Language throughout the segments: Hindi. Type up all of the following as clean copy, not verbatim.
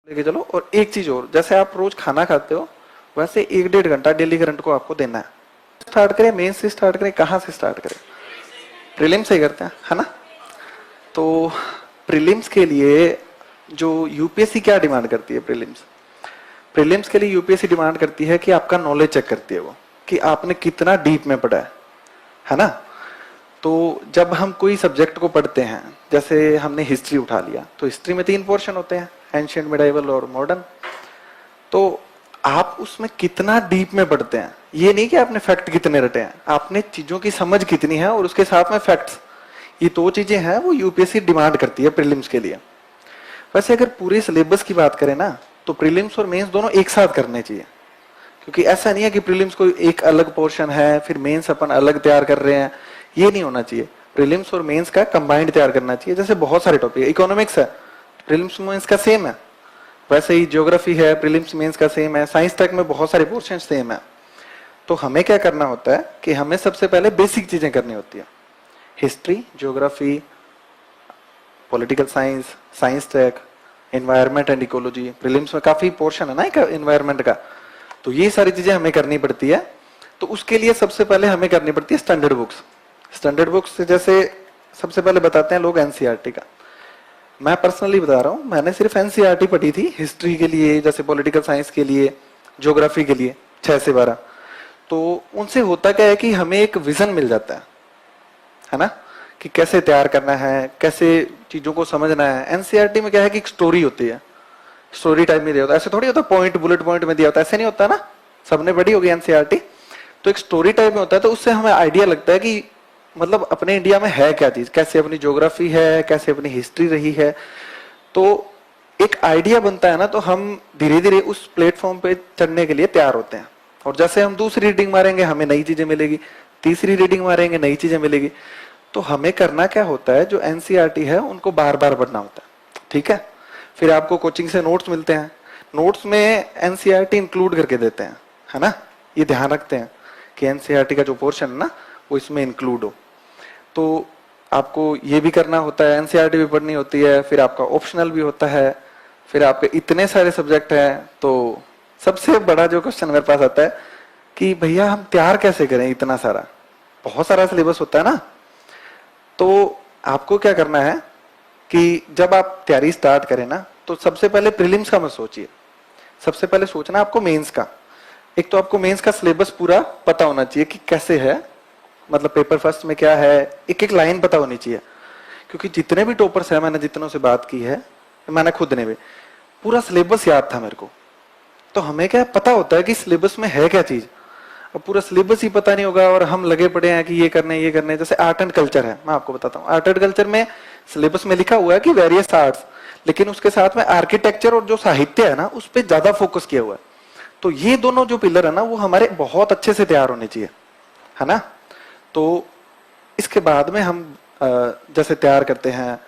लेके चलो। और एक चीज और, जैसे आप रोज खाना खाते हो वैसे 1-1.5 घंटा डेली करंट को आपको देना है। स्टार्ट करें मेन से स्टार्ट करें, कहाँ से स्टार्ट करें? प्रीलिम से ही करते हैं, है ना? तो प्रीलिम्स के लिए जो यूपीएससी क्या डिमांड करती है? प्रीलिम्स के लिए यूपीएससी डिमांड करती है कि आपका नॉलेज चेक करती है वो, कि आपने कितना डीप में पढ़ा है ना? तो जब हम कोई सब्जेक्ट को पढ़ते हैं, जैसे हमने हिस्ट्री उठा लिया, तो हिस्ट्री में 3 पोर्शन होते हैं, एंशिएंट, मिडाइवल और मॉडर्न। तो आप उसमें कितना डीप में पढ़ते हैं, ये नहीं कि आपने फैक्ट कितने रटे हैं, आपने चीजों की समझ कितनी है और उसके साथ में फैक्ट्स, ये 2 चीजें हैं वो यूपीएससी डिमांड करती है प्रीलिम्स के लिए। वैसे अगर पूरे सिलेबस की बात करें ना, तो प्रीलिम्स और मेंस दोनों एक साथ करने चाहिए, क्योंकि ऐसा नहीं है कि प्रीलिम्स को एक अलग पोर्शन है फिर मेंस अपन अलग तैयार कर रहे हैं, ये नहीं होना चाहिए। प्रीलिम्स और मेंस का कंबाइंड तैयार करना चाहिए। जैसे बहुत सारे टॉपिक, इकोनॉमिक्स है, प्रीलिम्स मेंस का सेम है, वैसे ही ज्योग्राफी है, प्रीलिम्स मेंस का सेम है, साइंस टेक में बहुत सारे पोर्शन सेम है। तो हमें क्या करना होता है कि हमें सबसे पहले बेसिक चीजें करनी होती है, history, geography, political science, science tech, environment and ecology, prelims में काफी पोर्शन है ना एनवायरमेंट का, तो ये सारी चीजें हमें करनी पड़ती है। तो उसके लिए सबसे पहले हमें करनी पड़ती है स्टैंडर्ड बुक्स। स्टैंडर्ड बुक्स जैसे सबसे पहले बताते हैं लोग एनसीईआरटी का। मैं पर्सनली बता रहा हूं, मैंने सिर्फ एनसीईआरटी पढ़ी थी हिस्ट्री के लिए, जैसे पॉलिटिकल साइंस के लिए, ज्योग्राफी के लिए 6 से 12। तो उनसे होता क्या है कि हमें एक विजन मिल जाता है ना, कि कैसे तैयार करना है, कैसे चीजों को समझना है। एनसीईआरटी में क्या है कि एक स्टोरी होती है, स्टोरी टाइप में दिया होता है, ऐसे थोड़ी होता है पॉइंट बुलेट पॉइंट में दिया होता है, ऐसे नहीं होता ना, सबने पढ़ी होगी एनसीईआरटी। तो एक स्टोरी टाइप में होता है, तो उससे हमें आइडिया लगता है कि मतलब अपने इंडिया में है क्या चीज, कैसे अपनी ज्योग्राफी है, कैसे अपनी हिस्ट्री रही है। तो एक आइडिया बनता है ना, तो हम धीरे धीरे उस प्लेटफॉर्म पे चढ़ने के लिए तैयार होते हैं। और जैसे हम दूसरी रीडिंग मारेंगे हमें नई चीजें मिलेगी, तीसरी रीडिंग मारेंगे नई चीजें मिलेगी। तो हमें करना क्या होता है, जो एनसीईआरटी है उनको बार बार पढ़ना होता है, ठीक है? फिर आपको कोचिंग से नोट्स मिलते हैं, नोट्स में एनसीईआरटी इंक्लूड करके देते हैं, है ना? ये ध्यान रखते हैं कि एनसीईआरटी का जो पोर्शन है ना वो इसमें इंक्लूड हो। तो आपको ये भी करना होता है, एनसीईआरटी भी पढ़नी होती है, फिर आपका ऑप्शनल भी होता है, फिर आपके इतने सारे सब्जेक्ट हैं। तो सबसे बड़ा जो क्वेश्चन मेरे पास आता है कि भैया हम तैयार कैसे करें इतना सारा, बहुत सारा सिलेबस होता है ना। तो आपको क्या करना है कि जब आप तैयारी स्टार्ट करें ना, तो सबसे पहले प्रीलिम्स का मत सोचिए, सबसे पहले सोचना आपको मेंस का। एक तो आपको मेंस का सिलेबस पूरा पता होना चाहिए कि कैसे है, मतलब पेपर फर्स्ट में क्या है, एक एक लाइन पता होनी चाहिए। क्योंकि जितने भी टॉपर्स हैं, मैंने जितनों से बात की है, मैंने खुद ने भी पूरा सिलेबस याद था मेरे को। तो हमें क्या पता होता है कि सिलेबस में है क्या चीज। अब पूरा सिलेबस ही पता नहीं होगा और हम लगे पड़े हैं कि ये करने ये करने। जैसे आर्ट एंड कल्चर है, मैं आपको बताता हूँ, आर्ट एंड कल्चर में सिलेबस में लिखा हुआ है कि वेरियस आर्ट्स, लेकिन उसके साथ में आर्किटेक्चर और जो साहित्य है ना उस पर ज्यादा फोकस किया हुआ है। तो ये दोनों जो पिलर है ना वो हमारे बहुत अच्छे से तैयार होने चाहिए, है ना? तो इसके बाद में हम जैसे तैयार करते हैं,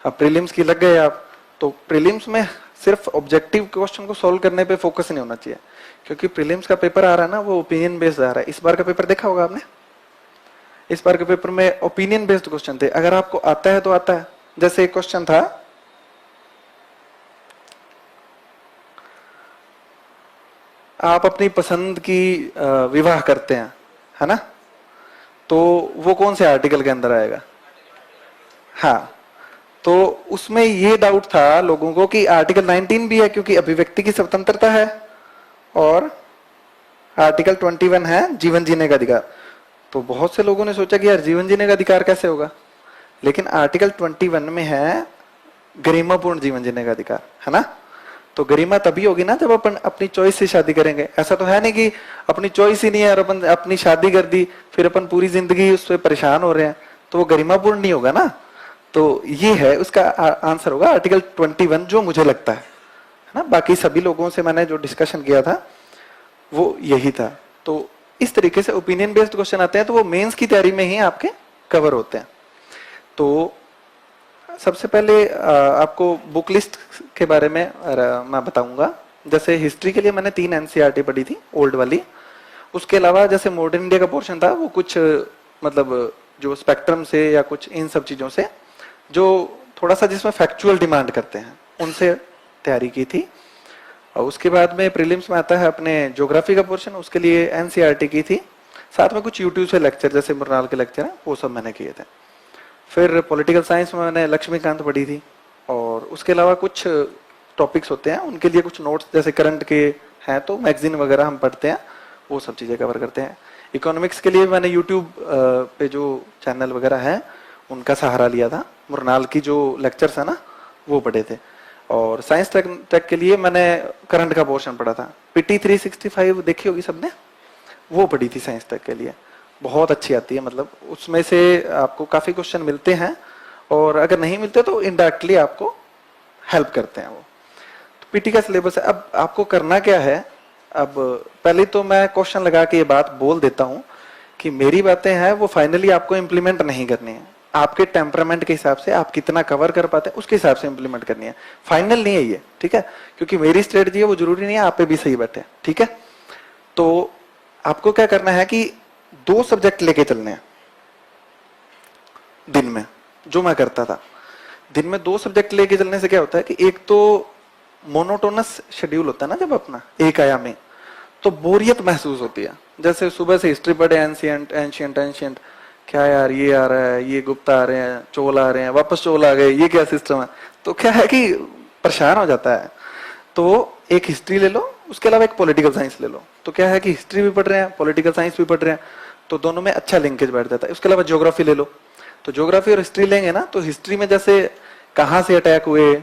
अब प्रीलिम्स की लग गए आप, तो प्रीलिम्स में सिर्फ ऑब्जेक्टिव क्वेश्चन को सॉल्व करने पे फोकस नहीं होना चाहिए, क्योंकि प्रीलिम्स का पेपर आ रहा है ना वो ओपिनियन बेस्ड आ रहा है। इस बार का पेपर देखा होगा आपने, इस बार के पेपर में ओपिनियन बेस्ड क्वेश्चन थे। अगर आपको आता है तो आता है। जैसे एक क्वेश्चन था, आप अपनी पसंद की विवाह करते हैं, है ना? तो वो कौन से आर्टिकल के अंदर आएगा? हाँ, तो उसमें ये डाउट था लोगों को कि आर्टिकल 19 भी है, क्योंकि अभिव्यक्ति की स्वतंत्रता है, और आर्टिकल 21 है जीवन जीने का अधिकार। तो बहुत से लोगों ने सोचा कि यार जीवन जीने का अधिकार कैसे होगा, लेकिन आर्टिकल 21 में है गरिमापूर्ण जीवन जीने का अधिकार, है ना? तो गरिमा तभी होगी ना जब अपन अपनी चॉइस से शादी करेंगे। ऐसा तो है नहीं कि अपनी चॉइस ही नहीं है और अपन अपनी शादी कर दी फिर अपन पूरी जिंदगी उससे परेशान हो रहे हैं, तो वो गरिमापूर्ण नहीं होगा ना। तो ये है उसका आंसर होगा आर्टिकल 21, जो मुझे लगता है ना। बाकी सभी लोगों से मैंने जो डिस्कशन किया था वो यही था। तो इस तरीके से ओपिनियन बेस्ड क्वेश्चन आते हैं, तो वो मेंस की तैयारी में ही आपके कवर होते हैं। तो सबसे पहले आपको बुक लिस्ट के बारे में मैं बताऊंगा। जैसे हिस्ट्री के लिए मैंने 3 एनसीईआरटी पढ़ी थी, ओल्ड वाली। उसके अलावा जैसे मॉडर्न इंडिया का पोर्शन था वो कुछ मतलब जो स्पेक्ट्रम से या कुछ इन सब चीजों से जो थोड़ा सा जिसमें फैक्चुअल डिमांड करते हैं उनसे तैयारी की थी। और उसके बाद में प्रीलिम्स में आता है अपने ज्योग्राफी का पोर्शन, उसके लिए एनसीईआरटी की थी, साथ में कुछ यूट्यूब से लेक्चर जैसे मृणाल के लेक्चर हैं वो सब मैंने किए थे। फिर पॉलिटिकल साइंस में मैंने लक्ष्मीकांत पढ़ी थी, और उसके अलावा कुछ टॉपिक्स होते हैं उनके लिए कुछ नोट्स जैसे करंट के हैं तो मैगजीन वगैरह हम पढ़ते हैं, वो सब चीजें कवर करते हैं। इकोनॉमिक्स के लिए मैंने यूट्यूब पे जो चैनल वगैरह है उनका सहारा लिया था, मृणाल की जो लेक्चर्स है ना वो पढ़े थे। और साइंस टेक के लिए मैंने करंट का पोर्शन पढ़ा था। पीटी 365 देखी होगी सबने, वो पढ़ी थी साइंस टेक के लिए, बहुत अच्छी आती है, मतलब उसमें से आपको काफी क्वेश्चन मिलते हैं, और अगर नहीं मिलते तो इनडायरेक्टली आपको हेल्प करते हैं वो। तो पीटी का सिलेबस है। अब आपको करना क्या है, अब पहले तो मैं क्वेश्चन लगा के ये बात बोल देता हूं कि मेरी बातें हैं वो फाइनली आपको इम्प्लीमेंट नहीं करनी है, आपके टेम्परामेंट के हिसाब से आप कितना कवर कर पाते हैं उसके हिसाब से इम्प्लीमेंट करनी है, फाइनल नहीं है ये, ठीक है। क्योंकि मेरी स्ट्रेटजी है वो जरूरी नहीं है आप पे भी सही बैठे, ठीक है। तो आपको क्या करना है कि 2 सब्जेक्ट लेके चलने हैं दिन में, जो मैं करता था। दिन में 2 सब्जेक्ट लेके चलने से क्या होता है कि एक तो मोनोटोनस शेड्यूल होता है ना जब अपना एक आयामी, तो बोरियत महसूस होती है। जैसे सुबह से हिस्ट्री पढ़े, एंशियंट एंशियंट एंशियंट, क्या यार ये आ रहा है, ये गुप्ता आ रहे हैं, चोल आ रहे हैं, वापस चोल आ गए, ये क्या सिस्टम है, तो क्या है कि परेशान हो जाता है। तो एक हिस्ट्री ले लो, उसके अलावा एक पॉलिटिकल साइंस ले लो, तो क्या है कि हिस्ट्री भी पढ़ रहे हैं, पॉलिटिकल साइंस भी पढ़ रहे हैं, तो दोनों में अच्छा लिंकेज बैठ जाता है। उसके अलावा ज्योग्राफी ले लो, तो ज्योग्राफी और हिस्ट्री लेंगे ना, तो हिस्ट्री में जैसे कहाँ से अटैक हुए,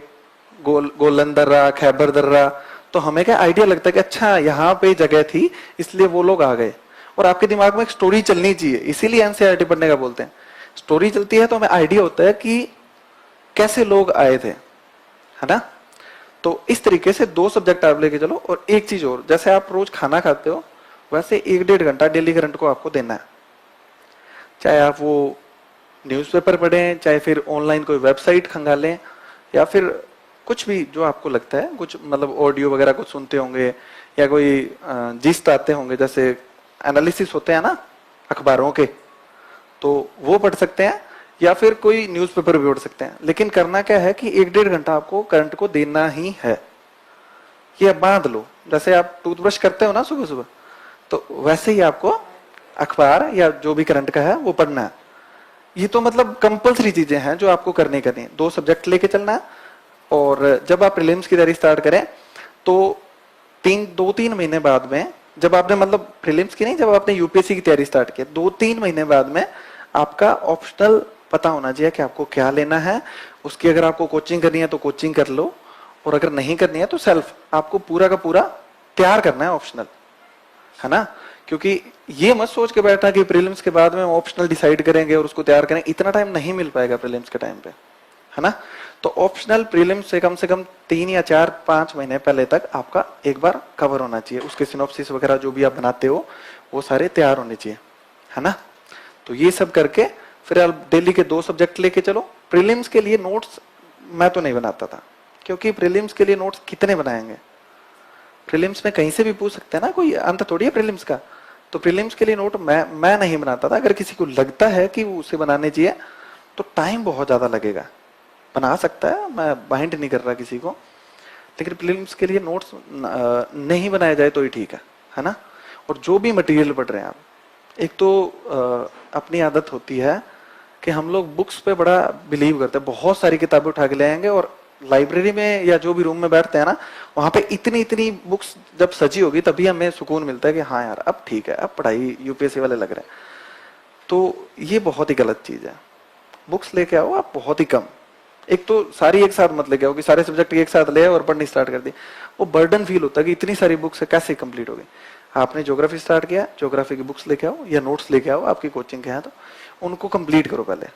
गोलन दर्रा, खैबर दर्रा, तो हमें क्या आइडिया लगता है कि अच्छा यहाँ पे जगह थी इसलिए वो लोग आ गए, और आपके दिमाग में एक स्टोरी चलनी चाहिए, इसीलिए एनसीईआरटी पढ़ने का बोलते हैं। स्टोरी चलती है तो हमें आइडिया होता है कि कैसे लोग आए थे, है ना। तो इस तरीके से 2 सब्जेक्ट आप लेके चलो। और एक चीज और, जैसे आप रोज खाना खाते हो वैसे 1-1.5 घंटा डेली करंट को आपको देना है, चाहे आप वो न्यूज़पेपर पढ़ें, चाहे फिर ऑनलाइन कोई वेबसाइट खंगालें, या फिर कुछ भी जो आपको लगता है, कुछ मतलब ऑडियो वगैरह कुछ सुनते होंगे, या कोई जिस्ट आते होंगे, जैसे एनालिसिस होते हैं ना अखबारों के, तो वो पढ़ सकते हैं, या फिर कोई न्यूज़पेपर भी पढ़ सकते हैं। लेकिन करना क्या है कि 1-1.5 घंटा आपको करंट को देना ही है। ये बांध लो, जैसे आप टूथब्रश करते हो ना सुबह सुबह, तो वैसे ही आपको अखबार या जो भी करंट का है वो पढ़ना है। ये तो मतलब कंपल्सरी चीजें हैं जो आपको करनी है। 2 सब्जेक्ट लेके चलना है, और जब आप प्रीलिम्स की तैयारी स्टार्ट करें तो 2-3 महीने बाद में, जब आपने मतलब प्रीलिम्स की नहीं, जब आपने यूपीएससी की तैयारी स्टार्ट की, 2-3 महीने बाद में आपका ऑप्शनल पता होना चाहिए कि आपको क्या लेना है। उसकी अगर आपको कोचिंग करनी है तो कोचिंग कर लो, और अगर नहीं करनी है तो सेल्फ आपको पूरा का पूरा तैयार करना है ऑप्शनल, है ना। क्योंकि ये मत सोच के बैठा कि प्रीलिम्स के बाद में ऑप्शनल डिसाइड करेंगे और उसको तैयार करेंगे, इतना टाइम नहीं मिल पाएगा प्रीलिम्स के टाइम पे, है ना। तो ऑप्शनल प्रीलिम्स से कम 3 या 4-5 महीने पहले तक आपका एक बार कवर होना चाहिए, उसके सिनॉप्सिस वगैरह जो भी आप बनाते हो वो सारे तैयार होने चाहिए, है ना। तो ये सब करके फिर आप डेली के 2 सब्जेक्ट लेके चलो। प्रीलिम्स के लिए नोट्स मैं तो नहीं बनाता था, क्योंकि प्रीलिम्स के लिए नोट्स कितने बनाएंगे, प्रीलिम्स में कहीं से भी पूछ सकते हैं ना, कोई अंत थोड़ी है प्रीलिम्स का। तो प्रीलिम्स के लिए नोट मैं नहीं बनाता था। अगर किसी को लगता है कि वो उसे बनाने चाहिए तो टाइम बहुत ज्यादा लगेगा, बना सकता है, मैं बाइंड नहीं कर रहा किसी को, लेकिन प्रीलिम्स के लिए नोट्स नहीं बनाया जाए तो ही ठीक है ना। और जो भी मटेरियल पढ़ रहे हैं आप, एक तो अपनी आदत होती है कि हम लोग बुक्स पे बड़ा बिलीव करते हैं, बहुत सारी किताबें उठा के ले आएंगे, और लाइब्रेरी में या जो भी रूम में बैठते हैं ना, वहां पे इतनी बुक्स जब सजी होगी तभी हमें सुकून मिलता है कि हाँ यार अब ठीक है, अब पढ़ाई यूपीएससी वाले लग रहे हैं। तो ये बहुत ही गलत चीज है। बुक्स लेके आओ आप बहुत ही कम, एक तो सारी एक साथ मत लेके आओ कि सारे सब्जेक्ट एक साथ ले और पढ़नी स्टार्ट कर दी, वो बर्डन फील होता है कि इतनी सारी बुक्स है कैसे कंप्लीट होगी। आपने ज्योग्राफी स्टार्ट किया, ज्योग्राफी की बुक्स लेके आओ या नोट्स लेके आओ, आपकी कोचिंग के हैं तो उनको कंप्लीट करो पहले।